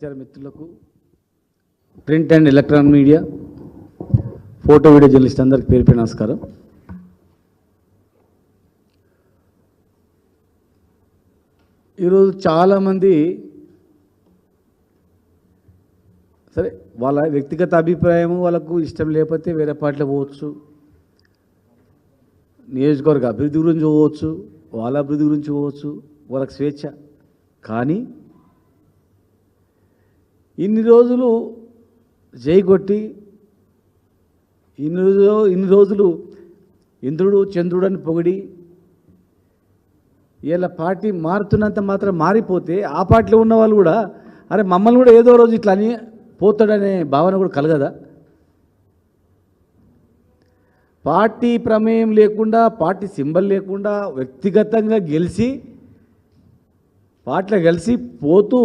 మిత్రులకు print and electronic media photo video journalist అందరికి పేరు పేరు నమస్కారం. ఈరోజు చాలామంది సరే వాళ్ళ వ్యక్తిగత అభిప్రాయం వాళ్ళకు ఇష్టం లేకపోతే వేరే పార్టీలో పోవచ్చు, నియోజకవర్గ అభివృద్ధి గురించి పోవచ్చు, వాళ్ళ అభివృద్ధి గురించి పోవచ్చు, వాళ్ళకి స్వేచ్ఛ. కానీ ఇన్ని రోజులు జైకొట్టి ఇన్ని రోజులు ఇంద్రుడు చంద్రుడు అని పొగిడి ఇలా పార్టీ మారుతున్నంత మాత్రం మారిపోతే ఆ పార్టీలో ఉన్న వాళ్ళు కూడా అరే మమ్మల్ని కూడా ఏదో రోజు ఇట్లా అని పోతాడనే భావన కూడా కలగదా? పార్టీ ప్రమేయం లేకుండా, పార్టీ సింబల్ లేకుండా వ్యక్తిగతంగా గెలిచి పార్టీలో కలిసి పోతూ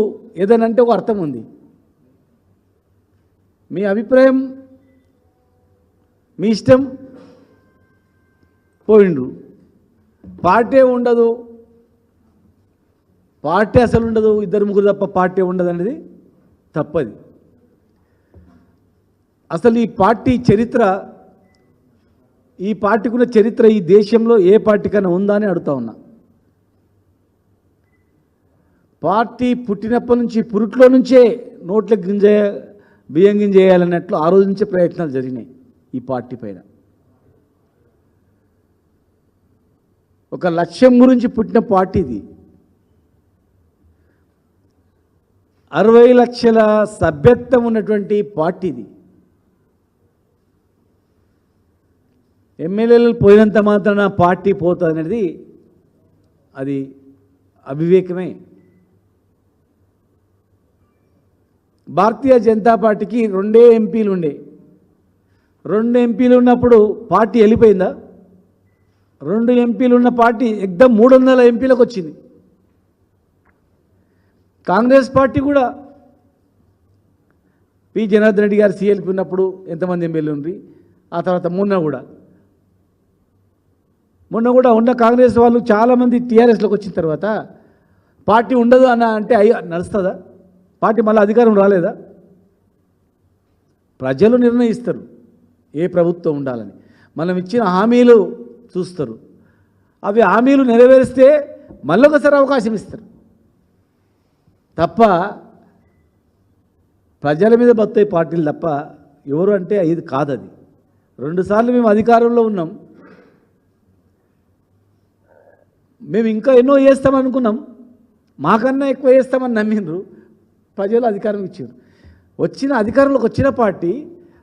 ఏదనంటే ఒక అర్థం ఉంది. మీ అభిప్రాయం మీ ఇష్టం, పోయిండు. పార్టీ ఉండదు, పార్టీ అసలు ఉండదు, ఇద్దరు ముగ్గురు తప్ప పార్టీ ఉండదు అనేది తప్పది. అసలు ఈ పార్టీ చరిత్ర, ఈ పార్టీకి ఉన్న చరిత్ర ఈ దేశంలో ఏ పార్టీకైనా ఉందా అని అడుగుతా ఉన్నా. పార్టీ పుట్టినప్పటి నుంచి పురుట్లో నుంచే నోట్ల బియ్యం గింజ చేయాలన్నట్లు ఆ రోజు నుంచే ప్రయత్నాలు జరిగినాయి ఈ పార్టీ పైన. ఒక లక్ష్యం గురించి పుట్టిన పార్టీ ఇది. 60 లక్షల సభ్యత్వం ఉన్నటువంటి పార్టీ ఇది. ఎమ్మెల్యేలు పోయినంత మాత్రాన పార్టీ పోతుంది అనేది అది అవివేకమే. భారతీయ జనతా పార్టీకి 2 ఎంపీలు ఉండే. 2 ఎంపీలు ఉన్నప్పుడు పార్టీ వెళ్ళిపోయిందా? 2 ఎంపీలు ఉన్న పార్టీ ఎగ్దమ్ 300 ఎంపీలకు వచ్చింది. కాంగ్రెస్ పార్టీ కూడా పి జనార్దన్ రెడ్డి గారు సీఎల్పీ ఉన్నప్పుడు ఎంతమంది ఎమ్మెల్యేలు ఉంది? ఆ తర్వాత మొన్న కూడా ఉన్న కాంగ్రెస్ వాళ్ళు చాలామంది టీఆర్ఎస్లోకి వచ్చిన తర్వాత పార్టీ ఉండదు అన్న అంటే నడుస్తుందా? పార్టీ మళ్ళీ అధికారం రాలేదా? ప్రజలు నిర్ణయిస్తారు ఏ ప్రభుత్వం ఉండాలని. మనం ఇచ్చిన హామీలు చూస్తారు, అవి హామీలు నెరవేరిస్తే మళ్ళొకసారి అవకాశం ఇస్తారు తప్ప ప్రజల మీద బతాయి పార్టీలు తప్ప ఎవరు అంటే ఇది కాదు. అది 2 సార్లు మేము అధికారంలో ఉన్నాం, మేము ఇంకా ఎన్నో చేస్తామనుకున్నాం, మాకన్నా ఎక్కువ చేస్తామని నమ్మిండ్రు, ప్రజలు అధికారం ఇచ్చారు. అధికారంలోకి వచ్చిన పార్టీ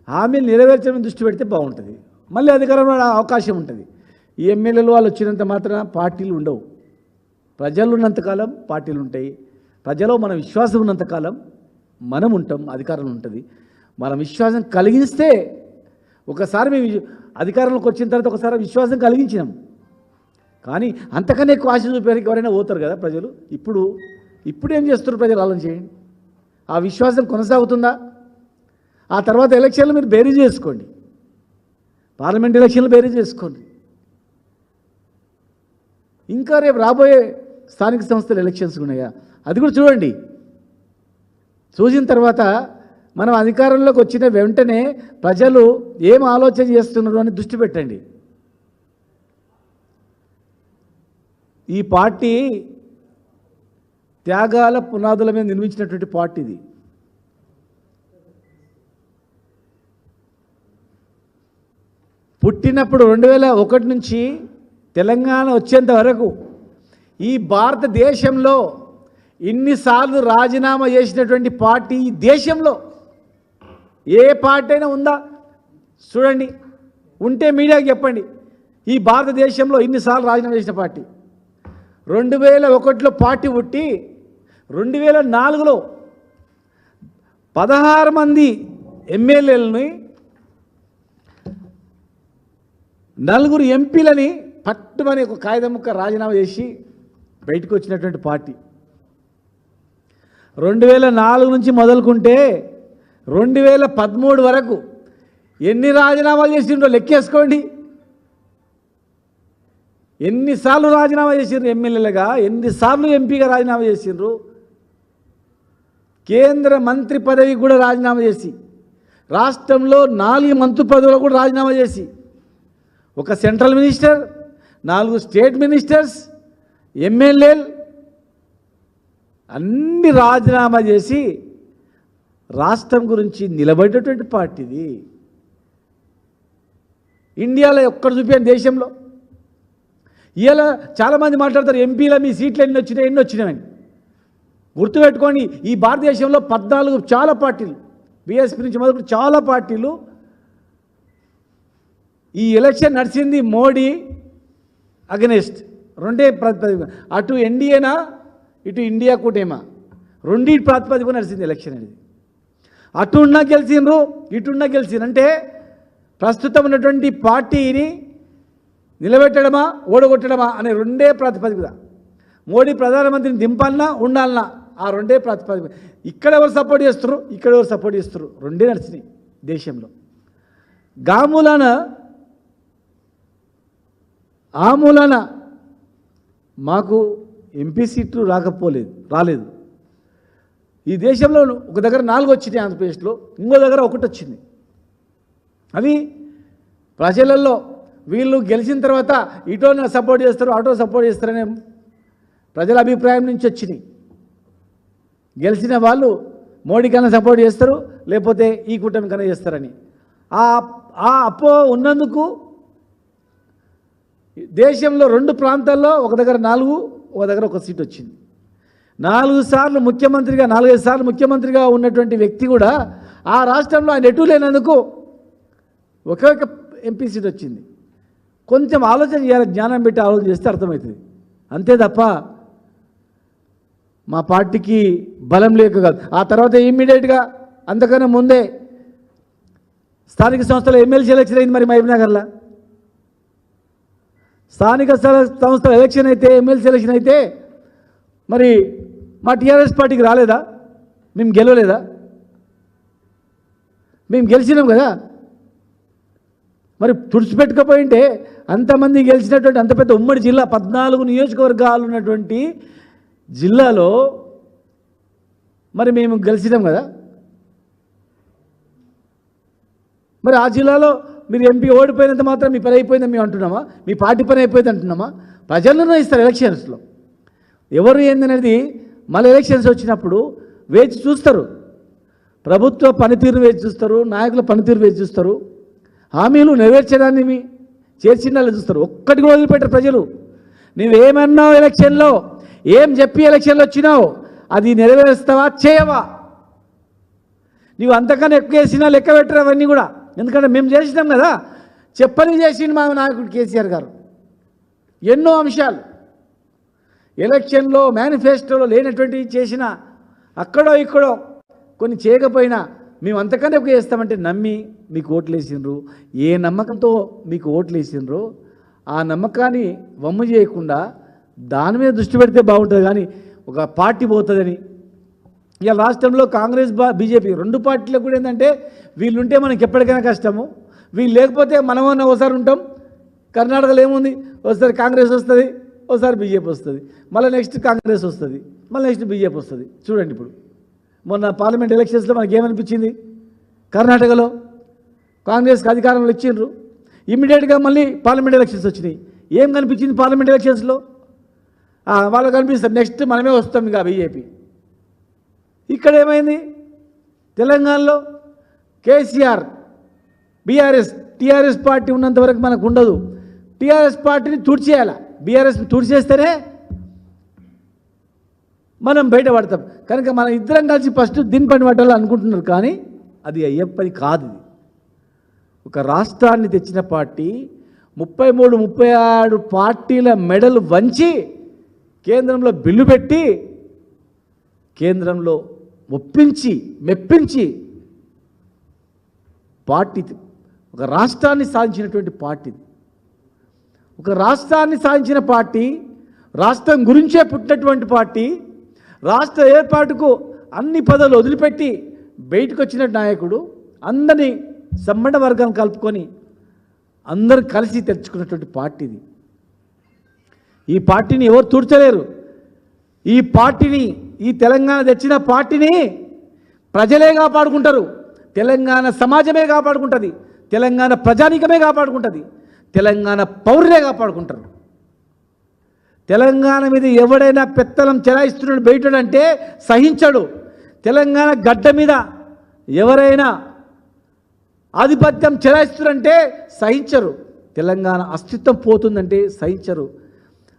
హామీలు నెరవేర్చడం దృష్టి పెడితే బాగుంటుంది, మళ్ళీ అధికారంలో అవకాశం ఉంటుంది. ఈ ఎమ్మెల్యేలు వాళ్ళు వచ్చినంత మాత్రం పార్టీలు ఉండవు. ప్రజలు ఉన్నంతకాలం పార్టీలు ఉంటాయి. ప్రజలో మన విశ్వాసం ఉన్నంతకాలం మనం ఉంటాం, అధికారం ఉంటుంది. మన విశ్వాసం కలిగిస్తే ఒకసారి మేము అధికారంలోకి వచ్చిన తర్వాత ఒకసారి విశ్వాసం కలిగించినాం, కానీ అంతకన్నా ఎక్కువ ఆశ చూపేరికి ఎవరైనా పోతారు కదా ప్రజలు. ఇప్పుడు ఏం చేస్తున్నారు ప్రజలు? ఆలోచన చేయండి. ఆ విశ్వాసం కొనసాగుతుందా? ఆ తర్వాత ఎలక్షన్లు మీరు బేరీ చేసుకోండి, పార్లమెంట్ ఎలక్షన్లు బేరీ చేసుకోండి. ఇంకా రేపు రాబోయే స్థానిక సంస్థల ఎలక్షన్స్ ఉన్నాయా, అది కూడా చూడండి. చూసిన తర్వాత మనం అధికారంలోకి వచ్చిన వెంటనే ప్రజలు ఏం ఆలోచన చేస్తున్నారు అని దృష్టి పెట్టండి. ఈ పార్టీ త్యాగాల పునాదుల మీద నిర్మించినటువంటి పార్టీ ఇది. పుట్టినప్పుడు 2001 నుంచి తెలంగాణ వచ్చేంత వరకు ఈ భారతదేశంలో ఇన్నిసార్లు రాజీనామా చేసినటువంటి పార్టీ ఈ దేశంలో ఏ పార్టీ అయినా ఉందా? చూడండి, ఉంటే మీడియాకి చెప్పండి. ఈ భారతదేశంలో ఇన్నిసార్లు రాజీనామా చేసిన పార్టీ 2001లో పార్టీ పుట్టి 2004లో 16 మంది ఎమ్మెల్యేలని 4 ఎంపీలని పట్టుమని ఒక కాగితం ముక్క రాజీనామా చేసి బయటకు వచ్చినటువంటి పార్టీ. 2004 నుంచి మొదలుకుంటే 2013 వరకు ఎన్ని రాజీనామాలు చేసిండ్రో లెక్కేసుకోండి. ఎన్నిసార్లు రాజీనామా చేసిండ్రు ఎమ్మెల్యేలుగా, ఎన్నిసార్లు ఎంపీగా రాజీనామా చేసిండ్రు? కేంద్ర మంత్రి పదవి కూడా రాజీనామా చేసి, రాష్ట్రంలో 4 మంత్రి పదవులు కూడా రాజీనామా చేసి, ఒక సెంట్రల్ మినిస్టర్, 4 స్టేట్ మినిస్టర్స్, ఎమ్మెల్యేలు అన్ని రాజీనామా చేసి రాష్ట్రం గురించి నిలబడేటువంటి పార్టీది. ఇండియాలో ఒక్కడ చూపాను దేశంలో. ఇలా చాలామంది మాట్లాడతారు ఎంపీల మీ సీట్లు ఎన్ని వచ్చినాయని. గుర్తుపెట్టుకోండి, ఈ భారతదేశంలో 14 చాలా పార్టీలు, బీఎస్పీ నుంచి మొదలు చాలా పార్టీలు. ఈ ఎలక్షన్ నడిచింది మోడీ అగెనెస్ట్, రెండే ప్రాతిపదిక, అటు ఎన్డీఏనా ఇటు ఇండియా కూటేమా, రెండింటి ప్రాతిపదిక నడిచింది ఎలక్షన్ అనేది. అటు ఉన్నా గెలిచిండ్రు, ఇటున్నా గెలిచిండ్రు. అంటే ప్రస్తుతం ఉన్నటువంటి పార్టీని నిలబెట్టడమా ఓడగొట్టడమా అనే రెండే ప్రాతిపదిక. మోడీ ప్రధానమంత్రిని దింపాలన్నా ఉండాలన్నా ఆ రెండే ప్రాతిపదిక. ఇక్కడ ఎవరు సపోర్ట్ చేస్తారు, ఇక్కడ ఎవరు సపోర్ట్ చేస్తారు, రెండే నడిచినాయి దేశంలో. ఆ మూలాన మాకు ఎంపీ సీట్లు రాలేదు. ఈ దేశంలో ఒక దగ్గర 4 వచ్చినాయి ఆంధ్రప్రదేశ్లో, ఇంకో దగ్గర 1 వచ్చింది. అవి ప్రజలలో వీళ్ళు గెలిచిన తర్వాత ఇటో సపోర్ట్ చేస్తారు అటో సపోర్ట్ చేస్తారనే ప్రజల అభిప్రాయం నుంచి వచ్చినాయి. గెలిచిన వాళ్ళు మోడీ కన్నా సపోర్ట్ చేస్తారు, లేకపోతే ఈ కూటమి కన్నా చేస్తారని. ఆ అపో ఉన్నందుకు దేశంలో 2 ప్రాంతాల్లో ఒక దగ్గర 4, ఒక దగ్గర 1 సీట్ వచ్చింది. 4 సార్లు ముఖ్యమంత్రిగా 4-5 సార్లు ముఖ్యమంత్రిగా ఉన్నటువంటి వ్యక్తి కూడా ఆ రాష్ట్రంలో ఆయన ఎటు లేనందుకు ఒకే ఎంపీ సీట్ వచ్చింది. కొంచెం ఆలోచన చేయాలి, జ్ఞానం పెట్టి ఆలోచన చేస్తే అర్థమవుతుంది. అంతే తప్ప మా పార్టీకి బలం లేక కాదు. ఆ తర్వాత ఇమ్మీడియట్గా అంతకన్నా ముందే స్థానిక సంస్థల ఎమ్మెల్సీ ఎలక్షన్ అయింది. మరి మహబూబ్నగర్లో స్థానిక సంస్థల ఎలక్షన్ అయితే, ఎమ్మెల్సీ ఎలక్షన్ అయితే మరి మా టీఆర్ఎస్ పార్టీకి రాలేదా? మేము గెలవలేదా? మేము గెలిచినాం కదా. మరి తుడిచిపెట్టుకపోయింటే అంతమంది గెలిచినటువంటి అంత పెద్ద ఉమ్మడి జిల్లా, 14 నియోజకవర్గాలు ఉన్నటువంటి జిల్లాలో మరి మేము గెలిచినాం కదా. మరి ఆ జిల్లాలో మీరు ఎంపీ ఓడిపోయినంత మాత్రం మీ పని అయిపోయిందని మేము అంటున్నామా? మీ పార్టీ పని అయిపోయింది అంటున్నామా? ప్రజలు నిర్ణయిస్తారు ఎలక్షన్స్లో ఎవరు ఏందనేది. మళ్ళీ ఎలక్షన్స్ వచ్చినప్పుడు వేచి చూస్తారు, ప్రభుత్వ పనితీరు వేచి చూస్తారు, నాయకుల పనితీరు వేచి చూస్తారు, హామీలు నెరవేర్చడాన్ని చేర్చిండాలని చూస్తారు. ఒక్కటి కూడా వదిలిపెట్టారు ప్రజలు. నువ్వేమన్నావు ఎలక్షన్లో, ఏం చెప్పి ఎలక్షన్లో వచ్చినావు, అది నెరవేరుస్తావా చేయవా? నువ్వు అంతకన్నా ఎక్కువ చేసినా లెక్క పెట్టరు అవన్నీ కూడా. ఎందుకంటే మేము చేసినాం కదా. చెప్పని చేసిండు మా నాయకుడు కేసీఆర్ గారు ఎన్నో అంశాలు. ఎలక్షన్లో మేనిఫెస్టోలో లేనటువంటివి చేసిన, అక్కడో ఇక్కడో కొన్ని చేయకపోయినా మేము అంతకన్నా ఎక్కువ చేస్తామంటే నమ్మి మీకు ఓట్లు వేసిండ్రు. ఏ నమ్మకంతో మీకు ఓట్లు వేసిండ్రో ఆ నమ్మకాన్ని వమ్ము చేయకుండా దాని మీద దృష్టి పెడితే బాగుంటుంది. కానీ ఒక పార్టీ పోతుందని ఇక రాష్ట్రంలో కాంగ్రెస్ బీజేపీ 2 పార్టీలకు కూడా ఏంటంటే వీళ్ళుంటే మనకి ఎప్పటికైనా కష్టము, వీళ్ళు లేకపోతే మనమన్నా ఒకసారి ఉంటాం. కర్ణాటకలో ఏముంది, ఒకసారి కాంగ్రెస్ వస్తుంది, ఒకసారి బీజేపీ వస్తుంది, మళ్ళీ నెక్స్ట్ కాంగ్రెస్ వస్తుంది, మళ్ళీ నెక్స్ట్ బీజేపీ వస్తుంది. చూడండి ఇప్పుడు మొన్న పార్లమెంట్ ఎలక్షన్స్లో మనకి ఏమనిపించింది, కర్ణాటకలో కాంగ్రెస్కి అధికారంలో ఇచ్చిండ్రు, ఇమ్మీడియట్గా మళ్ళీ పార్లమెంట్ ఎలక్షన్స్ వచ్చినాయి. ఏం కనిపించింది పార్లమెంట్ ఎలక్షన్స్లో? వాళ్ళకి కనిపిస్తారు నెక్స్ట్ మనమే వస్తాం ఇంకా బీజేపీ. ఇక్కడ ఏమైంది, తెలంగాణలో కేసీఆర్ బీఆర్ఎస్ టీఆర్ఎస్ పార్టీ ఉన్నంత వరకు మనకు ఉండదు. టీఆర్ఎస్ పార్టీని తుడిచేయాలి, బీఆర్ఎస్ని తుడిచేస్తేనే మనం బయటపడతాం. కనుక మన ఇద్దరం కలిసి ఫస్ట్ దీని పని పట్టాలి అనుకుంటున్నారు, కానీ అది అయ్యే పని కాదు. ఒక రాష్ట్రాన్ని తెచ్చిన పార్టీ 33-36 పార్టీల మెడలు వంచి కేంద్రంలో బిల్లు పెట్టి కేంద్రంలో మెప్పించి పార్టీ ఒక రాష్ట్రాన్ని సాధించినటువంటి పార్టీ. ఒక రాష్ట్రాన్ని సాధించిన పార్టీ, రాష్ట్రం గురించే పుట్టినటువంటి పార్టీ, రాష్ట్ర ఏర్పాటుకు అన్ని పదవులు వదిలిపెట్టి బయటకు వచ్చిన నాయకుడు, అందరినీ సంబంధ వర్గాన్ని కలుపుకొని అందరూ కలిసి తెచ్చుకున్నటువంటి పార్టీది. ఈ పార్టీని ఎవరు తుడచలేరు. ఈ పార్టీని, ఈ తెలంగాణ తెచ్చిన పార్టీని ప్రజలే కాపాడుకుంటారు, తెలంగాణ సమాజమే కాపాడుకుంటుంది, తెలంగాణ ప్రజానికమే కాపాడుకుంటుంది, తెలంగాణ పౌరులే కాపాడుకుంటారు. తెలంగాణ మీద ఎవడైనా పెత్తనం చెలాయిస్తున్నాడు బయటడంటే సహించడు. తెలంగాణ గడ్డ మీద ఎవరైనా ఆధిపత్యం చెలాయిస్తున్నారంటే సహించరు. తెలంగాణ అస్తిత్వం పోతుందంటే సహించరు.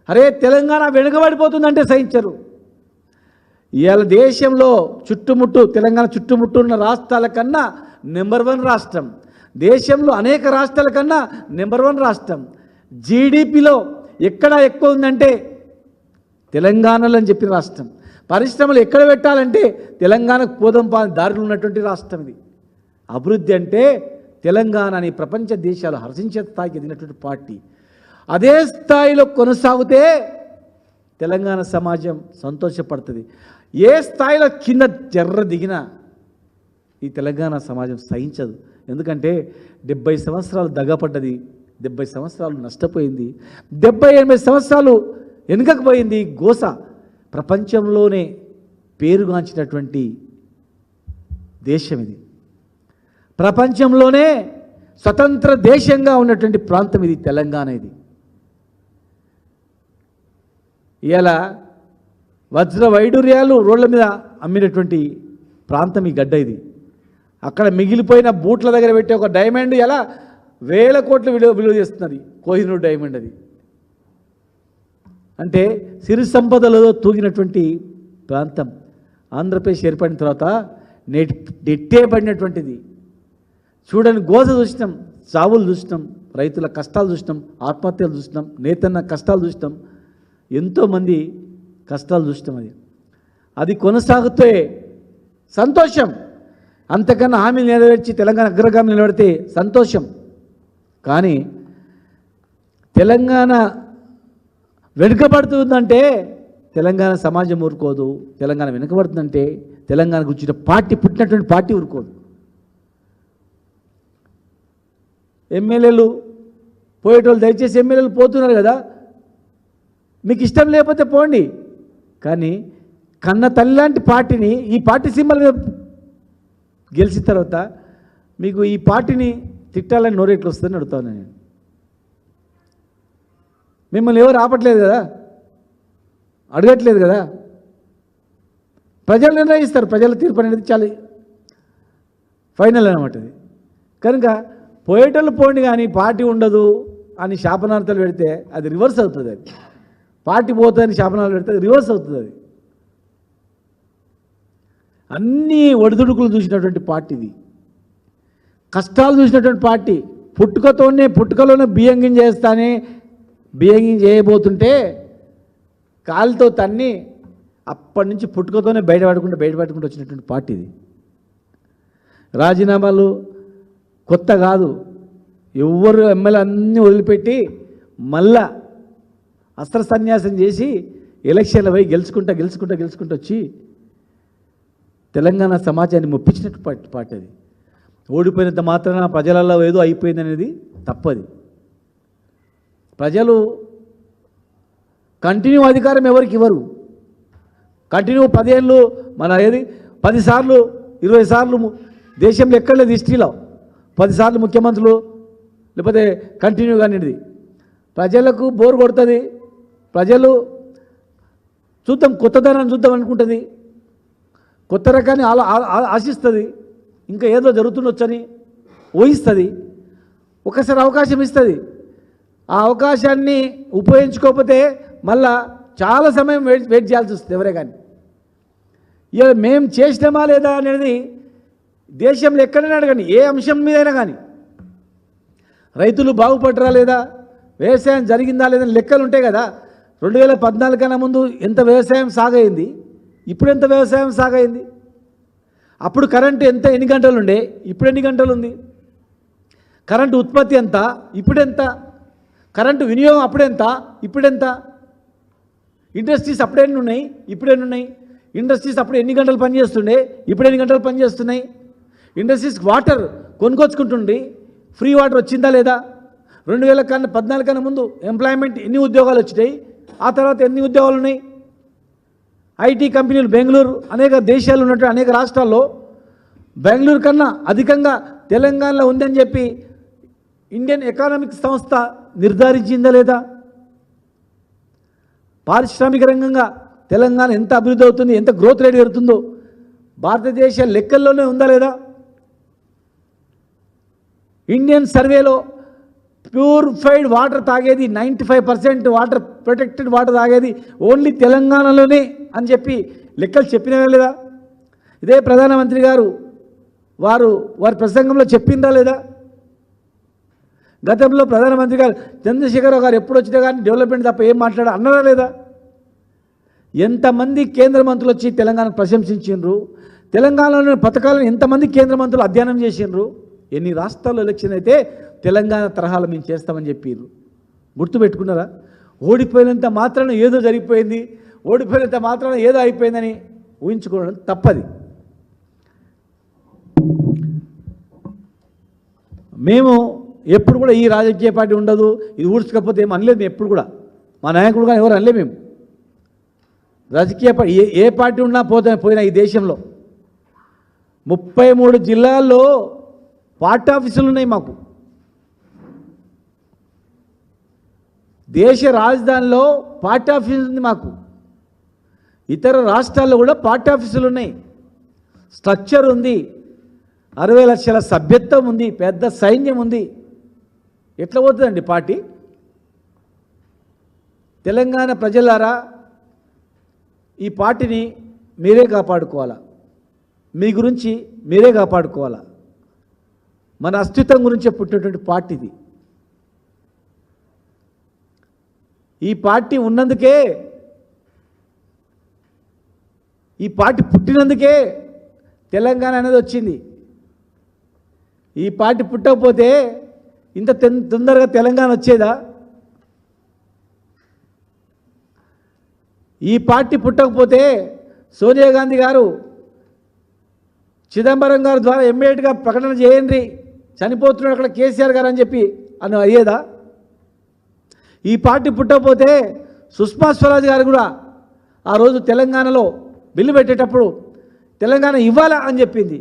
అరే తెలంగాణ వెనుకబడిపోతుందంటే సహించరు. ఇవాళ దేశంలో తెలంగాణ చుట్టుముట్టు ఉన్న రాష్ట్రాల కన్నా నెంబర్ 1 రాష్ట్రం, దేశంలో అనేక రాష్ట్రాల కన్నా నెంబర్ 1 రాష్ట్రం. జీడిపిలో ఎక్కడ ఎక్కువ ఉందంటే తెలంగాణలో అని చెప్పిన రాష్ట్రం. పరిశ్రమలు ఎక్కడ పెట్టాలంటే తెలంగాణకు పోదాం దారిలో ఉన్నటువంటి రాష్ట్రం ఇది. అభివృద్ధి అంటే తెలంగాణ అని ప్రపంచ దేశాలు హర్షించే స్థాయికి ఎదిగినటువంటి పార్టీ. అదే స్థాయిలో కొనసాగితే తెలంగాణ సమాజం సంతోషపడుతుంది. ఏ స్థాయిలో కింద జర్ర దిగినా ఈ తెలంగాణ సమాజం సహించదు. ఎందుకంటే 70 సంవత్సరాలు దగపడ్డది, 70 సంవత్సరాలు నష్టపోయింది, 70-80 సంవత్సరాలు వెనుకకపోయింది. గోస ప్రపంచంలోనే పేరుగాంచినటువంటి దేశం ఇది. ప్రపంచంలోనే స్వతంత్ర దేశంగా ఉన్నటువంటి ప్రాంతం ఇది తెలంగాణ. ఇది ఇలా వజ్ర వైడూర్యాలు రోడ్ల మీద అమ్మినటువంటి ప్రాంతం ఈ గడ్డ. ఇది అక్కడ మిగిలిపోయిన బూట్ల దగ్గర పెట్టే ఒక డైమండ్ ఎలా 1000 కోట్లు విలువ చేస్తున్నది. కోహినూర్ డైమండ్ అది. అంటే సిరి సంపదలలో తూగినటువంటి ప్రాంతం. ఆంధ్రప్రదేశ్ ఏర్పడిన తర్వాత నెట్టేబడినటువంటిది. చూడని గోస చూసినాం, చావులు చూసినాం, రైతుల కష్టాలు చూసినాం, ఆత్మహత్యలు చూసినాం, నేతన్న కష్టాలు చూసినాం, ఎంతోమంది కష్టాలు చూసినాం. అది కొనసాగుతే సంతోషం. అంతకన్నా హామీలు నెరవేర్చి తెలంగాణ అగ్రగామి నిలబడితే సంతోషం. కానీ తెలంగాణ వెనుకబడుతుందంటే తెలంగాణ సమాజం ఊరుకోదు. తెలంగాణ వెనుకబడుతుందంటే తెలంగాణకు వచ్చిన పార్టీ, పుట్టినటువంటి పార్టీ ఊరుకోదు. ఎమ్మెల్యేలు పోయేటోళ్ళు దయచేసి ఎమ్మెల్యేలు పోతున్నారు కదా, మీకు ఇష్టం లేకపోతే పోండి. కానీ కన్న తల్లి లాంటి పార్టీని, ఈ పార్టీ సింబల్ గెలిచిన తర్వాత మీకు ఈ పార్టీని తిట్టాలని నోరేట్లు వస్తుందని అడుగుతాను నేను. మిమ్మల్ని ఎవరు ఆపట్లేదు కదా, అడగట్లేదు కదా. ప్రజలు నిర్ణయిస్తారు. ప్రజల తీర్పు అనేది చాలా ఫైనల్ అనమాట. అది కనుక పోయేటోళ్ళు పోండి కానీ పార్టీ ఉండదు అని శాపనార్థాలు పెడితే అది రివర్స్ అవుతుంది. అది పార్టీ పోతుందని శాపనాలు పెడితే అది రివర్స్ అవుతుంది. అది అన్నీ ఒడిదుడుకులు చూసినటువంటి పార్టీది, కష్టాలు చూసినటువంటి పార్టీ. పుట్టుకలోనే బియ్యం గింజ చేస్తానే, బియ్యం గింజ చేయబోతుంటే కాలుతో తన్ని అప్పటి నుంచి పుట్టుకతోనే బయటపడుకుంటూ వచ్చినటువంటి పార్టీ ఇది. రాజీనామాలు కొత్త కాదు. ఎవరు ఎమ్మెల్యే అన్నీ వదిలిపెట్టి మళ్ళా అస్త్ర సన్యాసం చేసి ఎలక్షన్లు పోయి గెలుచుకుంటూ వచ్చి తెలంగాణ సమాజాన్ని మొప్పించినట్టు పార్టీ అది. ఓడిపోయినంత మాత్రాన ప్రజలలో ఏదో అయిపోయింది అనేది తప్పది. ప్రజలు కంటిన్యూ అధికారం ఎవరికి ఇవ్వరు. కంటిన్యూ 10 ఏళ్ళు మన 10 సార్లు 20 సార్లు దేశంలో ఎక్కడ లేదు హిస్టరీలో 10 సార్లు ముఖ్యమంత్రులు లేకపోతే కంటిన్యూగా అనేది. ప్రజలకు బోర్ కొడుతుంది. ప్రజలు కొత్తదనాన్ని చూద్దాం అనుకుంటుంది, కొత్త రకాన్ని ఆశిస్తుంది, ఇంకా ఏదో జరుగుతుండొచ్చని ఊహిస్తుంది. ఒకసారి అవకాశం ఇస్తుంది. ఆ అవకాశాన్ని ఉపయోగించుకోకపోతే మళ్ళా చాలా సమయం వెయిట్ చేయాల్సి వస్తుంది ఎవరే కానీ. ఇక మేము చేసినామా లేదా అనేది దేశంలో ఎక్కడైనా అడగండి, ఏ అంశం మీదైనా కానీ. రైతులు బాగుపడరా లేదా, వ్యవసాయం జరిగిందా లేదా లెక్కలు ఉంటాయి కదా. 2014 కన్నా ముందు ఎంత వ్యవసాయం సాగైంది, ఇప్పుడు ఎంత వ్యవసాయం సాగైంది. అప్పుడు కరెంటు ఎన్ని గంటలు ఉండే, ఇప్పుడు ఎన్ని గంటలు ఉంది. కరెంటు ఉత్పత్తి ఎంత, ఇప్పుడెంత. కరెంటు వినియోగం అప్పుడెంత, ఇప్పుడెంత. ఇండస్ట్రీస్ అప్పుడెన్ని ఉన్నాయి, ఇప్పుడెన్ని ఉన్నాయి. ఇండస్ట్రీస్ అప్పుడు ఎన్ని గంటలు పనిచేస్తుండే, ఇప్పుడు ఎన్ని గంటలు పనిచేస్తున్నాయి. ఇండస్ట్రీస్ వాటర్ కొనుక్కొచ్చుకుంటుండి, ఫ్రీ వాటర్ వచ్చిందా లేదా. 2014 కన్నా ముందు ఎంప్లాయ్మెంట్ ఎన్ని ఉద్యోగాలు వచ్చినాయి, ఆ తర్వాత ఎన్ని ఉద్యోగాలు ఉన్నాయి. ఐటీ కంపెనీలు బెంగళూరు అనేక దేశాలు ఉన్నట్టు అనేక రాష్ట్రాల్లో బెంగళూరు కన్నా అధికంగా తెలంగాణలో ఉందని చెప్పి ఇండియన్ ఎకనామిక్ సంస్థ నిర్ధారించిందా లేదా? పారిశ్రామిక రంగంగా తెలంగాణ ఎంత అభివృద్ధి అవుతుంది, ఎంత గ్రోత్ రేట్ పెరుగుతుందో భారతదేశ లెక్కల్లోనే ఉందా లేదా? ఇండియన్ సర్వేలో ప్యూరిఫైడ్ వాటర్ తాగేది 95% వాటర్ ప్రొటెక్టెడ్ వాటర్ తాగేది ఓన్లీ తెలంగాణలోనే అని చెప్పి లెక్కలు చెప్పినవే లేదా? ఇదే ప్రధానమంత్రి గారు వారి ప్రసంగంలో చెప్పిందా లేదా? గతంలో ప్రధానమంత్రి గారు చంద్రశేఖరరావు గారు ఎప్పుడు వచ్చినా కానీ డెవలప్మెంట్ తప్ప ఏం మాట్లాడా అన్నారా లేదా? ఎంతమంది కేంద్ర మంత్రులు వచ్చి తెలంగాణకు ప్రశంసించిండ్రు, తెలంగాణలోని పథకాలను ఎంతమంది కేంద్ర మంత్రులు అధ్యయనం చేసిండ్రు, ఎన్ని రాష్ట్రాల్లో ఎలక్షన్ అయితే తెలంగాణ తరహాలో మేము చేస్తామని చెప్పారు. గుర్తుపెట్టుకున్నారా? ఓడిపోయినంత మాత్రాన ఏదో జరిగిపోయింది, ఓడిపోయినంత మాత్రాన ఏదో అయిపోయిందని ఊహించుకోవడం తప్పది. మేము ఎప్పుడు కూడా ఈ రాజకీయ పార్టీ ఉండదు, ఇది ఊడ్చకపోతే ఏం అనలేదు మేము ఎప్పుడు కూడా. మా నాయకుడు కానీ ఎవరు అనలే మేము. రాజకీయ పార్టీ ఏ పార్టీ ఉన్నా పోయినా ఈ దేశంలో 33 జిల్లాల్లో పార్టీ ఆఫీసులు ఉన్నాయి మాకు. దేశ రాజధానిలో పార్టీ ఆఫీసు ఉంది మాకు. ఇతర రాష్ట్రాల్లో కూడా పార్టీ ఆఫీసులు ఉన్నాయి. స్ట్రక్చర్ ఉంది, 60 లక్షల సభ్యత్వం ఉంది, పెద్ద సైన్యం ఉంది. ఎట్లా పోతుందండి పార్టీ? తెలంగాణ ప్రజలారా, ఈ పార్టీని మీరే కాపాడుకోవాలా, మీ గురించి మీరే కాపాడుకోవాలా. మన అస్తిత్వం గురించి పుట్టినటువంటి పార్టీది. ఈ పార్టీ ఉన్నందుకే, ఈ పార్టీ పుట్టినందుకే తెలంగాణ అనేది వచ్చింది. ఈ పార్టీ పుట్టకపోతే ఇంత తొందరగా తెలంగాణ వచ్చేదా? ఈ పార్టీ పుట్టకపోతే సోనియా గాంధీ గారు చిదంబరం గారి ద్వారా ఇమ్మీడియట్గా ప్రకటన చేయండి, చనిపోతున్నాడు అక్కడ కేసీఆర్ గారు అని చెప్పి అయ్యేదా? ఈ పార్టీ పుట్టకపోతే సుష్మా స్వరాజ్ గారు కూడా ఆ రోజు తెలంగాణలో బిల్లు పెట్టేటప్పుడు తెలంగాణ ఇవ్వాలా అని చెప్పింది.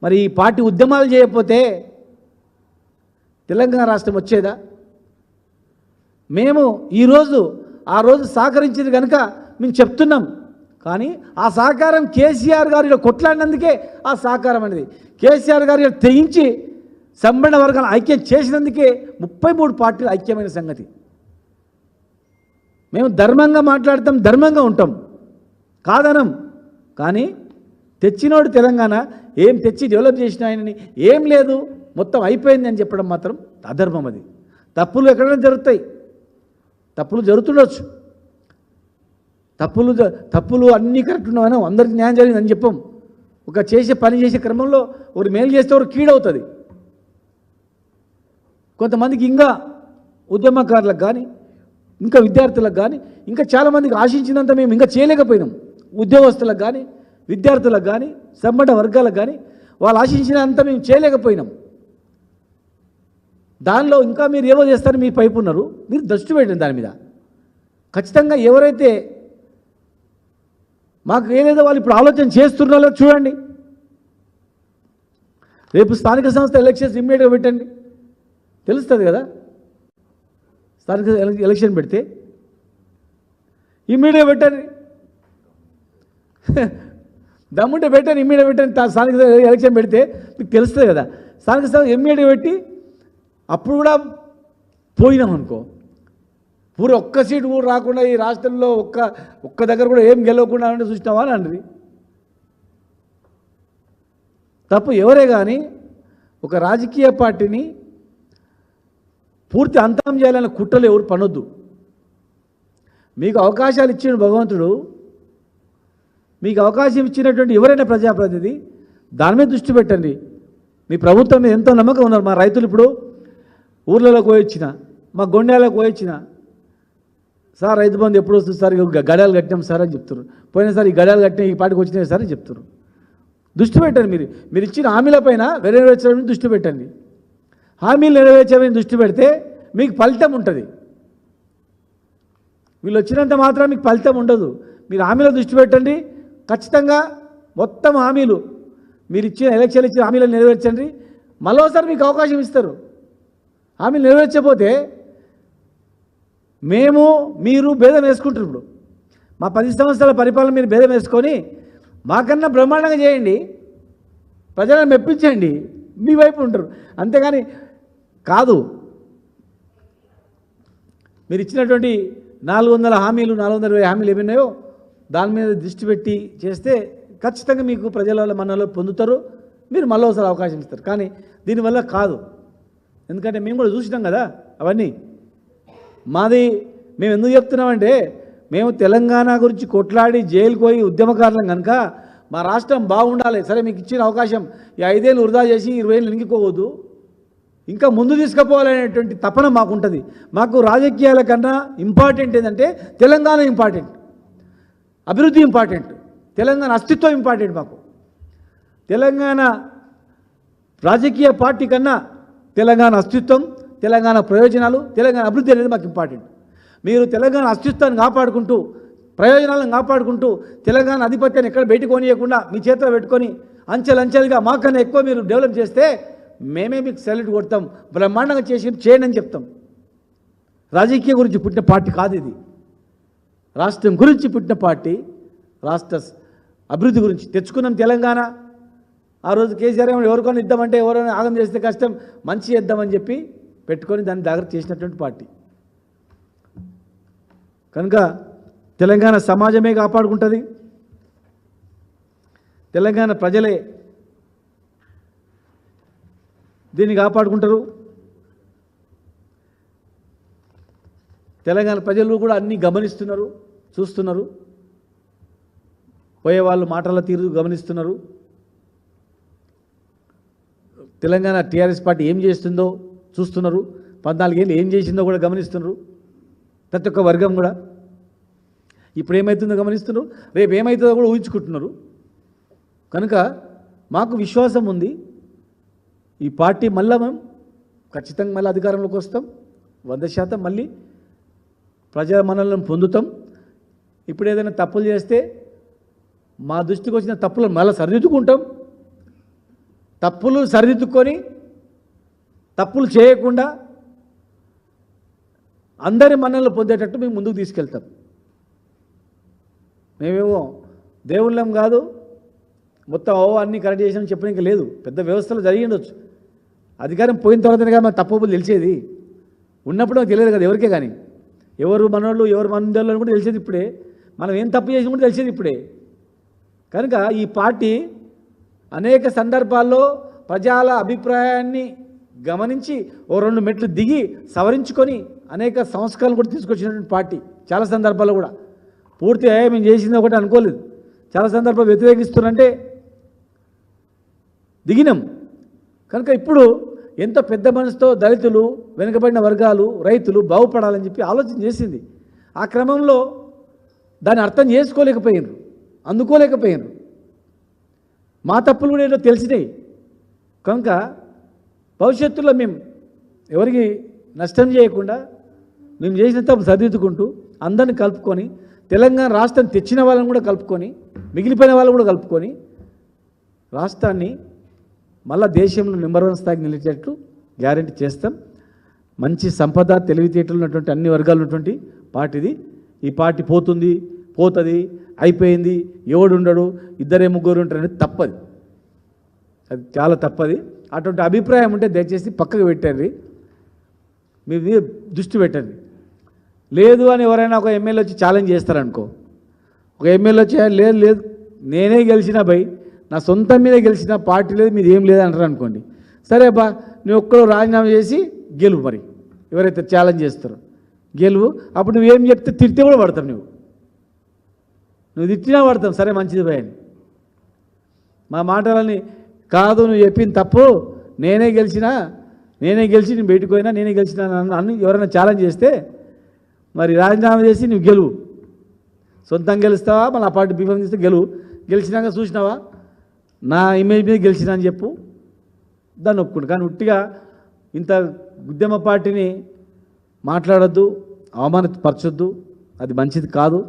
మరి ఈ పార్టీ ఉద్యమాలు చేయకపోతే తెలంగాణ రాష్ట్రం వచ్చేదా? మేము ఆ రోజు సహకరించింది కనుక మేము చెప్తున్నాం. కానీ ఆ సహకారం కేసీఆర్ గారు ఇలా కొట్లాడినందుకే ఆ సహకారం అనేది. కేసీఆర్ గారు ఇలా తెగించి సంబంధ వర్గాలను ఐక్యం చేసినందుకే 33 పార్టీలు ఐక్యమైన సంగతి. మేము ధర్మంగా మాట్లాడతాం, ధర్మంగా ఉంటాం, కాదనం. కానీ తెచ్చినోడు తెలంగాణ ఏం తెచ్చి డెవలప్ చేసిన ఆయనని ఏం లేదు మొత్తం అయిపోయింది అని చెప్పడం మాత్రం అధర్మం. అది తప్పులు ఎక్కడైనా జరుగుతాయి, తప్పులు జరుగుతుండొచ్చు. తప్పులు అన్నీ కరెక్ట్ ఉన్నామని అందరికీ న్యాయం జరిగిందని చెప్పం. ఒక పని చేసే క్రమంలో ఒకరు మేలు చేస్తే ఒకరు కీడవుతుంది. కొంతమందికి ఇంకా ఉద్యమకారులకు కానీ, ఇంకా విద్యార్థులకు కానీ, ఇంకా చాలామందికి ఆశించినంత మేము ఇంకా చేయలేకపోయినాం. ఉద్యోగస్తులకు కానీ, విద్యార్థులకు కానీ, సంబంధ వర్గాలకు కానీ వాళ్ళు ఆశించినంత మేము చేయలేకపోయినాం. దానిలో ఇంకా మీరు ఏవో చేస్తారని మీ పైపు ఉన్నారు. మీరు దృష్టి పెట్టండి దాని మీద. ఖచ్చితంగా ఎవరైతే మాకు ఏదేదో వాళ్ళు ఇప్పుడు ఆలోచన చేస్తున్నారో చూడండి. రేపు స్థానిక సంస్థ ఎలక్షన్స్ ఇమ్మీడియట్గా పెట్టండి, తెలుస్తుంది కదా. స్థానిక ఎలక్షన్ పెడితే ఇమ్మీడియట్గా పెట్టండి, దమ్ముంటే పెట్టండి, ఇమ్మీడియట్గా పెట్టండి. స్థానిక ఎలక్షన్ పెడితే మీకు తెలుస్తుంది కదా. స్థానిక సంస్థ ఇమ్మీడియట్గా పెట్టి అప్పుడు కూడా పోయినాం అనుకో, పూర ఒక్క సీటు కూడా రాకుండా ఈ రాష్ట్రంలో ఒక్క దగ్గర కూడా ఏం గెలవకుండా అంటే చూసినావా అని అన్నది. తప్పు ఎవరే కానీ ఒక రాజకీయ పార్టీని పూర్తి అంతం చేయాలన్న కుట్రలు ఎవరు పనొద్దు. మీకు అవకాశాలు ఇచ్చిన భగవంతుడు, మీకు అవకాశం ఇచ్చినటువంటి ఎవరైనా ప్రజాప్రతినిధి దాని మీద దృష్టి పెట్టండి. మీ ప్రభుత్వం మీద ఎంతో నమ్మకం ఉన్నారు. మా రైతులు ఇప్పుడు ఊర్లలోకి పోయొచ్చిన, మా గొండెలకు పోయొచ్చిన, సార్ రైతు బంధు ఎప్పుడు వస్తుంది సార్, గడాలు కట్టినాం సార్ అని చెప్తున్నారు. పోయినసారి ఈ గడాలు కట్టినా ఈ పాటికి వచ్చినాయి సార్ అని చెప్తున్నారు. దృష్టి పెట్టండి. మీరు ఇచ్చిన హామీలపైన నెరవేర్చడం దృష్టి పెట్టండి. హామీలు నెరవేర్చమని దృష్టి పెడితే మీకు ఫలితం ఉంటుంది. వీళ్ళు వచ్చినంత మాత్రం మీకు ఫలితం ఉండదు. మీరు హామీలో దృష్టి పెట్టండి. ఖచ్చితంగా మొత్తం హామీలు మీరు ఇచ్చిన ఎలక్షన్లు ఇచ్చిన హామీలను నెరవేర్చండి, మరోసారి మీకు అవకాశం ఇస్తారు. హామీలు నెరవేర్చకపోతే మేము మీరు భేదం వేసుకుంటారు. ఇప్పుడు మా 10 సంవత్సరాల పరిపాలన మీరు భేదం వేసుకొని మాకన్నా బ్రహ్మాండంగా చేయండి, ప్రజలను మెప్పించండి, మీ వైపు ఉంటారు. అంతేగాని కాదు. మీరు ఇచ్చినటువంటి 400 హామీలు 420 హామీలు ఏమైనాయో దాని మీద దృష్టి పెట్టి చేస్తే ఖచ్చితంగా మీకు ప్రజల వల్ల మనలో పొందుతారు, మీరు మళ్ళీ ఒకసారి అవకాశం ఇస్తారు. కానీ దీనివల్ల కాదు. ఎందుకంటే మేము కూడా చూసినాం కదా అవన్నీ. మాది మేము ఎందుకు చెప్తున్నామంటే మేము తెలంగాణ గురించి కొట్లాడి జైలుకు పోయి ఉద్యమకారులం కనుక మా రాష్ట్రం బాగుండాలి. సరే మీకు ఇచ్చిన అవకాశం ఈ 5 ఏళ్ళు వృధా చేసి 20 ఏళ్ళు నింగిపోవద్దు, ఇంకా ముందు తీసుకుపోవాలనేటువంటి తపన మాకుంటుంది. మాకు రాజకీయాల కన్నా ఇంపార్టెంట్ ఏంటంటే తెలంగాణ ఇంపార్టెంట్, అభివృద్ధి ఇంపార్టెంట్, తెలంగాణ అస్తిత్వం ఇంపార్టెంట్. మాకు తెలంగాణ రాజకీయ పార్టీ కన్నా తెలంగాణ అస్తిత్వం, తెలంగాణ ప్రయోజనాలు, తెలంగాణ అభివృద్ధి అనేది మాకు ఇంపార్టెంట్. మీరు తెలంగాణ అస్తిత్వాన్ని కాపాడుకుంటూ ప్రయోజనాలను కాపాడుకుంటూ తెలంగాణ ఆధిపత్యాన్ని ఎక్కడ బయటకు కొనియకుండా మీ చేతిలో పెట్టుకొని అంచెలంచెలుగా మాకన్నా ఎక్కువ మీరు డెవలప్ చేస్తే మేమే మీకు సెలెక్ట్ కొడతాం, బ్రహ్మాండంగా చేయండి అని చెప్తాం. రాజకీయ గురించి పుట్టిన పార్టీ కాదు ఇది, రాష్ట్రం గురించి పుట్టిన పార్టీ. రాష్ట్ర అభివృద్ధి గురించి తెచ్చుకున్నాం తెలంగాణ. ఆ రోజు కేసీఆర్ ఎవరికైనా ఇద్దామంటే ఎవరైనా ఆగం చేస్తే కష్టం, మంచి చేద్దామని చెప్పి పెట్టుకొని దాన్ని దగ్గర చేసినటువంటి పార్టీ. కనుక తెలంగాణ సమాజమే కాపాడుకుంటుంది, తెలంగాణ ప్రజలే దీన్ని కాపాడుకుంటారు. తెలంగాణ ప్రజలు కూడా అన్నీ గమనిస్తున్నారు, చూస్తున్నారు, పోయే వాళ్ళు మాటల తీరు గమనిస్తున్నారు. తెలంగాణ టీఆర్ఎస్ పార్టీ ఏం చేస్తుందో చూస్తున్నారు, 14 ఏళ్ళు ఏం చేసిందో కూడా గమనిస్తున్నారు. ప్రతి ఒక్క వర్గం కూడా ఇప్పుడు ఏమవుతుందో గమనిస్తున్నారు, రేపు ఏమవుతుందో కూడా ఊహించుకుంటున్నారు. కనుక మాకు విశ్వాసం ఉంది, ఈ పార్టీ మళ్ళీ మేము ఖచ్చితంగా మళ్ళీ అధికారంలోకి వస్తాం, 100% మళ్ళీ ప్రజా మనల్ని పొందుతాం. ఇప్పుడు ఏదైనా తప్పులు చేస్తే మా దృష్టికి వచ్చిన తప్పులను మళ్ళీ సరిదిద్దుకుంటాం. తప్పులు సరిదిద్దుకొని తప్పులు చేయకుండా అందరి మనల్ని పొందేటట్టు మేము ముందుకు తీసుకెళ్తాం. మేమేమో దేవుళ్ళం కాదు, మొత్తం అన్నీ కరెక్ట్ చేసామని చెప్పడానికి లేదు. పెద్ద వ్యవస్థలో జరిగి ఉండొచ్చు, అధికారం పోయిన తర్వాతనే కదా మన తప్పులు తెలిసేది. ఉన్నప్పుడు నాకు తెలియదు కదా ఎవరికే, కానీ ఎవరు మనోళ్ళు ఎవరు మన కూడా తెలిసేది ఇప్పుడే, మనం ఏం తప్పు చేసి కూడా తెలిసేది ఇప్పుడే. కనుక ఈ పార్టీ అనేక సందర్భాల్లో ప్రజల అభిప్రాయాన్ని గమనించి 2 మెట్లు దిగి సవరించుకొని అనేక సంస్కరణలు కూడా తీసుకొచ్చినటువంటి పార్టీ. చాలా సందర్భాల్లో కూడా పూర్తిగా మేము చేసింది ఒకటి అనుకోలేదు, చాలా సందర్భాలు వ్యతిరేకిస్తున్నారంటే దిగినాం. కనుక ఇప్పుడు ఎంతో పెద్ద మనసుతో దళితులు, వెనుకబడిన వర్గాలు, రైతులు బాగుపడాలని చెప్పి ఆలోచన చేసింది. ఆ క్రమంలో దాన్ని అర్థం చేసుకోలేకపోయినారు, అందుకోలేకపోయినారు. మా తప్పులు కూడా ఏదో తెలిసినాయి. కనుక భవిష్యత్తులో మేము ఎవరికి నష్టం చేయకుండా మేము చేసిన తప్పు సరిదిద్దుకుంటూ అందరిని కలుపుకొని తెలంగాణ రాష్ట్రం తెచ్చిన వాళ్ళని కూడా కలుపుకొని మిగిలిపోయిన వాళ్ళని కూడా కలుపుకొని రాష్ట్రాన్ని మళ్ళా దేశంలో నెంబర్ 1 స్థాయికి నిలిచేటట్టు గ్యారెంటీ చేస్తాం. మంచి సంపద, తెలివితేటలు ఉన్నటువంటి అన్ని వర్గాలు ఉన్నటువంటి పార్టీది. ఈ పార్టీ పోతుంది, పోతుంది, అయిపోయింది, ఎవడు ఉండడు, 2 ముగ్గురు ఉంటారు అనేది తప్పది, అది చాలా తప్పది. అటువంటి అభిప్రాయం ఉంటే దయచేసి పక్కకు పెట్టండి, మీ దృష్టి పెట్టండి. లేదు అని ఎవరైనా ఒక ఎమ్మెల్యే వచ్చి ఛాలెంజ్ చేస్తారనుకో, ఒక ఎమ్మెల్యే వచ్చి లేదు లేదు నేనే గెలిచినా భయ్, నా సొంతం మీద గెలిచిన, పార్టీ లేదు మీది ఏం లేదు అంటారు అనుకోండి. సరే బా నువ్వు ఒక్కడో రాజీనామా చేసి గెలువు, మరి ఎవరైతే ఛాలెంజ్ చేస్తారో గెలువు. అప్పుడు నువ్వేం చెప్తే తిడితే కూడా పడతావు, నువ్వు తిట్టినా పడతావు, సరే మంచిది భయ్ అని. మా మాటలని కాదు నువ్వు చెప్పింది తప్పు, నేనే గెలిచి నేను బయటకు పోయినా నేనే గెలిచిన అని ఎవరైనా ఛాలెంజ్ చేస్తే మరి రాజీనామా చేసి నువ్వు గెలువు. సొంతంగా గెలుస్తావా, మళ్ళీ ఆ పార్టీ బీఫామ్ చేస్తే గెలిచినాక చూసినావా నా ఇమేజ్ మీద గెలిచినా అని చెప్పు, దాన్ని ఒప్పుకుంటు. కానీ ఉట్టిగా ఇంత ఉద్యమ పార్టీని మాట్లాడొద్దు, అవమానపరచొద్దు, అది మంచిది కాదు.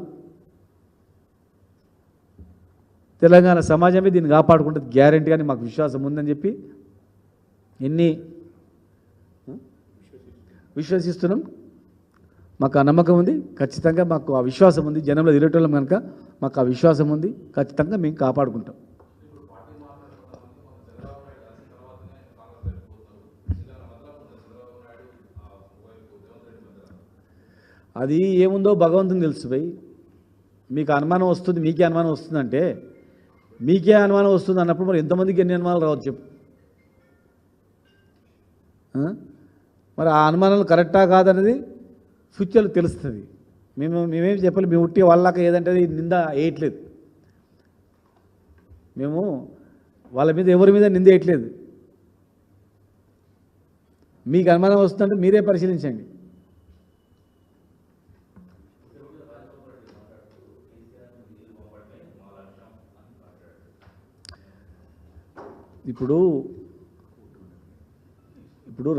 తెలంగాణ సమాజమే దీన్ని కాపాడుకుంటుంది గ్యారెంటీగానే మాకు విశ్వాసం ఉందని చెప్పి విశ్వసిస్తున్నాం. మాకు ఆ నమ్మకం ఉంది, ఖచ్చితంగా మాకు ఆ విశ్వాసం ఉంది. జనంలో తిరగటం కనుక మాకు ఆ విశ్వాసం ఉంది, ఖచ్చితంగా మేము కాపాడుకుంటాం. అది ఏముందో భగవంతుని తెలుసు భయ్. మీకు అనుమానం వస్తుంది, మీకే అనుమానం వస్తుందంటే మీకే అనుమానం వస్తుంది అన్నప్పుడు మరి ఎంతమందికి ఎన్ని అనుమానాలు రావచ్చు చెప్పు. మరి ఆ అనుమానాలు కరెక్టా కాదనేది ఫ్యూచర్లో తెలుస్తుంది. మేమేం చెప్పాలి, మేము ఉట్టి వాళ్ళకి ఏదంటే నింద వేయట్లేదు. మేము వాళ్ళ మీద ఎవరి మీద నింద వేయట్లేదు. మీకు అనుమానం వస్తుందంటే మీరే పరిశీలించండి. ఇప్పుడు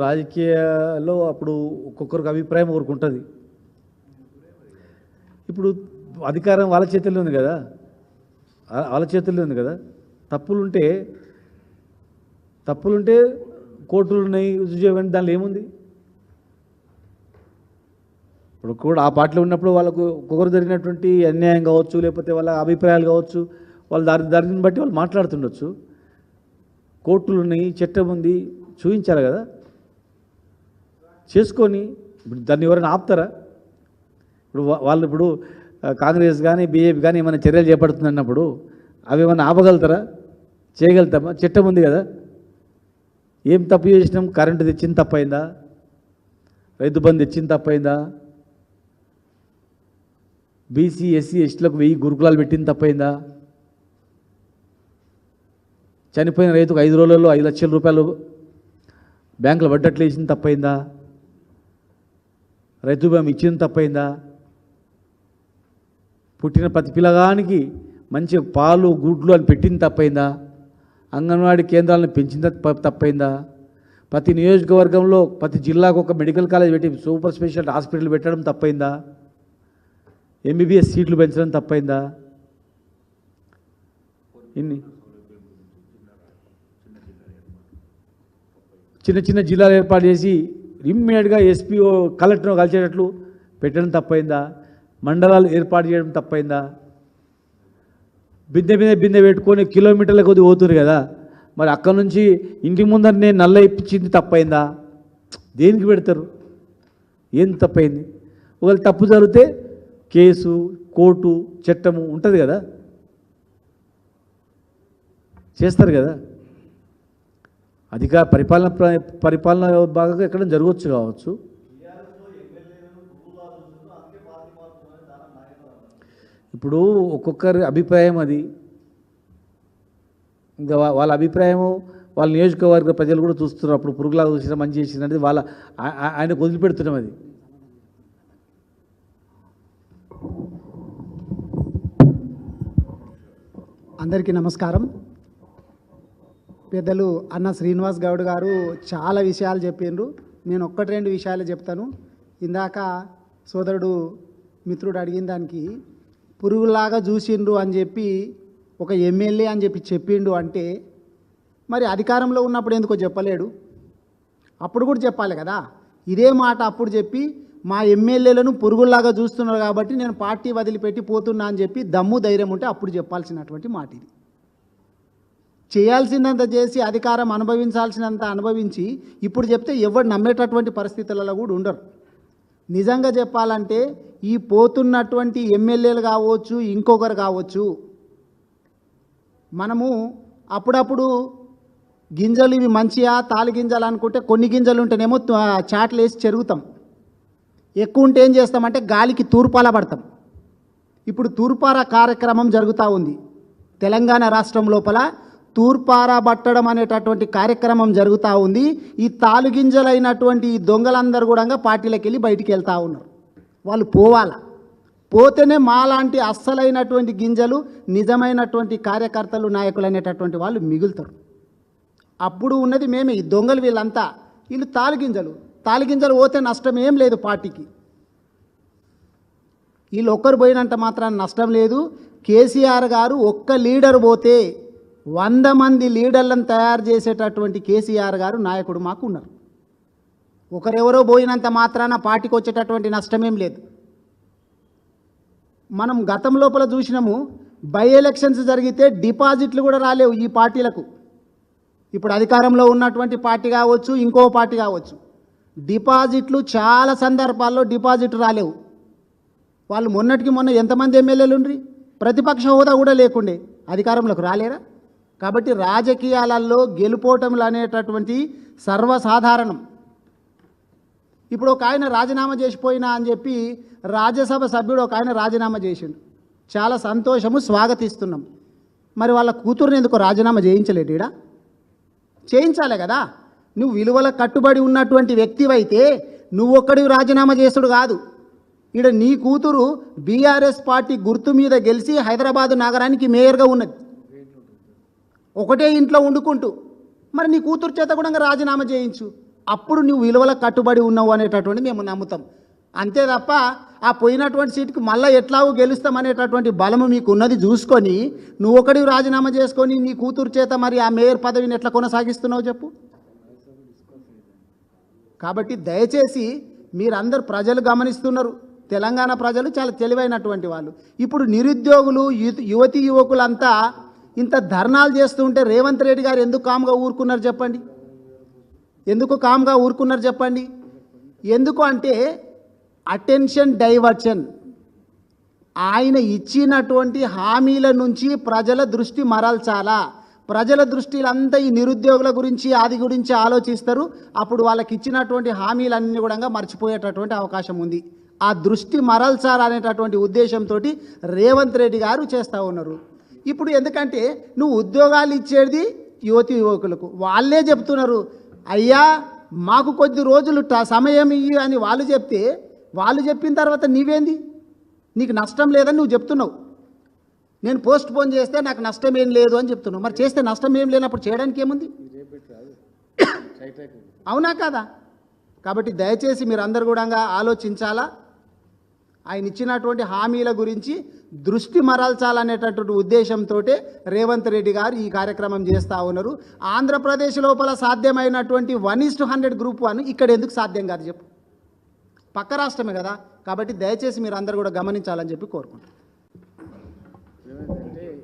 రాజకీయాల్లో అప్పుడు ఒక్కొక్కరికి అభిప్రాయం ఊరుకుంటుంది. ఇప్పుడు అధికారం వాళ్ళ చేతుల్లో ఉంది కదా, తప్పులుంటే కోర్టులు ఉన్నాయి, ఉద్యోగం, దానిలో ఏముంది? ఇప్పుడు కూడా ఆ పార్టీలో ఉన్నప్పుడు వాళ్ళకు ఒక్కొక్కరు జరిగినటువంటి అన్యాయం కావచ్చు, లేకపోతే వాళ్ళ అభిప్రాయాలు కావచ్చు, వాళ్ళ దారిని బట్టి వాళ్ళు మాట్లాడుతుండొచ్చు. కోర్టులు ఉన్నాయి, చట్టం ఉంది, చూపించాలి కదా, చేసుకొని. ఇప్పుడు దాన్ని ఎవరైనా ఆపుతారా? ఇప్పుడు కాంగ్రెస్ కానీ బీజేపీ కానీ ఏమైనా చర్యలు చేపడుతుందన్నప్పుడు అవి ఏమైనా ఆపగలుగుతారా? చేయగలుగుతామా? చట్టం ఉంది కదా. ఏం తప్పు చేసినాం? కరెంటు తెచ్చింది తప్పైందా? రైతు బంధు తెచ్చింది తప్పైందా? బీసీ ఎస్సీ ఎస్టీలకు 1000 గురుకులాలు పెట్టింది తప్పైందా? చనిపోయిన రైతుకు 5 రోజులలో 5 లక్షల రూపాయలు బ్యాంకులో వడ్డట్లు వేసింది తప్పైందా? రైతు బీమా ఇచ్చింది తప్పైందా? పుట్టిన ప్రతి పిల్లగానికి మంచి పాలు గుడ్లు అని పెట్టింది తప్పైందా? అంగన్వాడీ కేంద్రాలను పెంచింది తప్పైందా? ప్రతి నియోజకవర్గంలో ప్రతి జిల్లాకు ఒక మెడికల్ కాలేజ్ పెట్టి సూపర్ స్పెషాలిటీ హాస్పిటల్ పెట్టడం తప్పైందా? ఎంబీబీఎస్ సీట్లు పెంచడం తప్పైందా? ఇన్ని చిన్న జిల్లాలు ఏర్పాటు చేసి ఇమ్మీడియట్గా ఎస్పీఓ కలెక్టర్ను కలిసేటట్లు పెట్టడం తప్పైందా? మండలాలు ఏర్పాటు చేయడం తప్పైందా? బిందె పెట్టుకొని కిలోమీటర్ల కొద్ది పోతున్నారు కదా, మరి అక్కడ నుంచి ఇంటి ముందరనే నల్ల ఇప్పించింది తప్పైందా? దేనికి పెడతారు? ఏం తప్పైంది? ఒకవేళ తప్పు జరిగితే కేసు, కోర్టు, చట్టము ఉంటుంది కదా, చేస్తారు కదా. పరిపాలన బాగా ఎక్కడ జరగవచ్చు కావచ్చు. ఇప్పుడు ఒక్కొక్కరి అభిప్రాయం అది. ఇంకా వాళ్ళ అభిప్రాయము వాళ్ళ నియోజకవర్గ ప్రజలు కూడా చూస్తున్నారు. అప్పుడు పురుగులాగా చూసినా మంచి చేసిన అనేది ఆయనకు వదిలిపెడుతున్నాం. అది అందరికీ నమస్కారం. పెద్దలు అన్న శ్రీనివాస్ గౌడ్ గారు చాలా విషయాలు చెప్పిండ్రు. నేను 1-2 విషయాలు చెప్తాను. ఇందాక సోదరుడు మిత్రుడు అడిగిన దానికి పురుగులాగా చూసిండ్రు అని చెప్పి ఒక ఎమ్మెల్యే అని చెప్పిండు అంటే మరి అధికారంలో ఉన్నప్పుడు ఎందుకో చెప్పలేడు? అప్పుడు కూడా చెప్పాలి కదా. ఇదే మాట అప్పుడు చెప్పి మా ఎమ్మెల్యేలను పురుగుల్లాగా చూస్తున్నారు కాబట్టి నేను పార్టీ వదిలిపెట్టి పోతున్నా అని చెప్పి దమ్ము ధైర్యం ఉంటే అప్పుడు చెప్పాల్సినటువంటి మాట ఇది. చేయాల్సిందంత చేసి అధికారం అనుభవించాల్సినంత అనుభవించి ఇప్పుడు చెప్తే ఎవరు నమ్మేటటువంటి పరిస్థితులలో కూడా ఉండరు. నిజంగా చెప్పాలంటే ఈ పోతున్నటువంటి ఎమ్మెల్యేలు కావచ్చు, ఇంకొకరు కావచ్చు, మనము అప్పుడప్పుడు గింజలు ఇవి మంచిగా తాలి గింజలు అనుకుంటే కొన్ని గింజలు ఉంటేనేమో చాట్లు వేసి చెరుగుతాం. ఎక్కువ ఉంటే ఏం చేస్తామంటే గాలికి తూర్పాల పడతాం. ఇప్పుడు తూర్పార కార్యక్రమం జరుగుతూ ఉంది. తెలంగాణ రాష్ట్రం లోపల తూర్పార పట్టడం అనేటటువంటి కార్యక్రమం జరుగుతూ ఉంది. ఈ తాలుగింజలైనటువంటి ఈ దొంగలందరూ కూడా పార్టీలకు వెళ్ళి బయటికి వెళ్తూ ఉన్నారు. వాళ్ళు పోతేనే మాలాంటి అస్సలైనటువంటి గింజలు నిజమైనటువంటి కార్యకర్తలు నాయకులు అనేటటువంటి వాళ్ళు మిగులుతారు. అప్పుడు ఉన్నది మేమే, ఈ దొంగలు వీళ్ళంతా. వీళ్ళు తాలుగింజలు పోతే నష్టం ఏం లేదు పార్టీకి. వీళ్ళు ఒక్కరు పోయినంత మాత్రాన నష్టం లేదు. కేసీఆర్ గారు ఒక్క లీడర్ పోతే 100 మంది లీడర్లను తయారు చేసేటటువంటి కేసీఆర్ గారు నాయకుడు మాకు ఉన్నారు. ఒకరెవరో పోయినంత మాత్రాన పార్టీకి వచ్చేటటువంటి నష్టమేం లేదు. మనం గతం లోపల చూసినాము, బై ఎలక్షన్స్ జరిగితే డిపాజిట్లు కూడా రాలేవు ఈ పార్టీలకు. ఇప్పుడు అధికారంలో ఉన్నటువంటి పార్టీ కావచ్చు, ఇంకో పార్టీ కావచ్చు, డిపాజిట్లు చాలా సందర్భాల్లో డిపాజిట్ రాలేవు. వాళ్ళు మొన్నటికి మొన్న ఎంతమంది ఎమ్మెల్యేలు ఉండ్రి, ప్రతిపక్ష హోదా కూడా లేకుండే అధికారంలోకి రాలేరా? కాబట్టి రాజకీయాలలో గెలుపోటములు అనేటటువంటి సర్వసాధారణం. ఇప్పుడు ఒక ఆయన రాజీనామా చేసిపోయినా అని చెప్పి రాజ్యసభ సభ్యుడు ఒక ఆయన రాజీనామా చేసిండు. చాలా సంతోషము, స్వాగతిస్తున్నాం. మరి వాళ్ళ కూతురుని ఎందుకు రాజీనామా చేయించలేడు? ఈడ చేయించాలి కదా. నువ్వు విలువలకు కట్టుబడి ఉన్నటువంటి వ్యక్తివైతే నువ్వొక్కడివి రాజీనామా చేసుడు కాదు. ఈడ నీ కూతురు బీఆర్ఎస్ పార్టీ గుర్తు మీద గెలిచి హైదరాబాదు నగరానికి మేయర్గా ఉన్నది, ఒకటే ఇంట్లో వండుకుంటూ. మరి నీ కూతురు చేత కూడా రాజీనామా చేయించు, అప్పుడు నువ్వు విలువలకు కట్టుబడి ఉన్నావు అనేటటువంటి మేము నమ్ముతాం. అంతే తప్ప ఆ పోయినటువంటి సీటుకి మళ్ళీ ఎట్లాగో గెలుస్తామనేటటువంటి బలము మీకు ఉన్నది చూసుకొని నువ్వు ఒకటి రాజీనామా చేసుకొని నీ కూతురు చేత మరి ఆ మేయర్ పదవిని ఎట్లా కొనసాగిస్తున్నావు చెప్పు. కాబట్టి దయచేసి మీరందరూ ప్రజలు గమనిస్తున్నారు, తెలంగాణ ప్రజలు చాలా తెలివైనటువంటి వాళ్ళు. ఇప్పుడు నిరుద్యోగులు యువతీ యువకులంతా ఇంత ధర్నాలు చేస్తుంటే రేవంత్ రెడ్డి గారు ఎందుకు కామ్గా ఊరుకున్నారు చెప్పండి? ఎందుకు కామ్గా ఊరుకున్నారు చెప్పండి? ఎందుకు అంటే అటెన్షన్ డైవర్షన్. ఆయన ఇచ్చినటువంటి హామీల నుంచి ప్రజల దృష్టి మరల్చాలా. ప్రజల దృష్టిలంతా ఈ నిరుద్యోగుల గురించి ఆది గురించి ఆలోచిస్తారు. అప్పుడు వాళ్ళకి ఇచ్చినటువంటి హామీలన్నీ కూడా మర్చిపోయేటటువంటి అవకాశం ఉంది. ఆ దృష్టి మరల్చాలనేటటువంటి ఉద్దేశంతో రేవంత్ రెడ్డి గారు చేస్తూ ఉన్నారు. ఇప్పుడు ఎందుకంటే నువ్వు ఉద్యోగాలు ఇచ్చేది యువతి యువకులకు, వాళ్ళే చెప్తున్నారు, అయ్యా మాకు కొద్ది రోజులు సమయం ఇయ్యి అని వాళ్ళు చెప్తే, వాళ్ళు చెప్పిన తర్వాత నీవేంది, నీకు నష్టం లేదని నువ్వు చెప్తున్నావు. నేను పోస్ట్ పోన్ చేస్తే నాకు నష్టం ఏం లేదు అని చెప్తున్నావు. మరి చేస్తే నష్టం ఏం లేనప్పుడు చేయడానికి ఏముంది? అవునా కదా? కాబట్టి దయచేసి మీరు అందరు కూడా ఆలోచించాలా. ఆయన ఇచ్చినటువంటి హామీల గురించి దృష్టి మరల్చాలనేటటువంటి ఉద్దేశంతో రేవంత్ రెడ్డి గారు ఈ కార్యక్రమం చేస్తూ ఉన్నారు. ఆంధ్రప్రదేశ్ లోపల సాధ్యమైనటువంటి 1:100 గ్రూప్ 1 ఇక్కడ ఎందుకు సాధ్యం కాదు చెప్పు? పక్క రాష్ట్రమే కదా. కాబట్టి దయచేసి మీరు అందరు కూడా గమనించాలని చెప్పి కోరుకుంటున్నాను.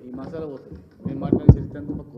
ఈ మసాలా పోతుంది, నేను మాట్లాడే చరిత్ర అంతా పక్క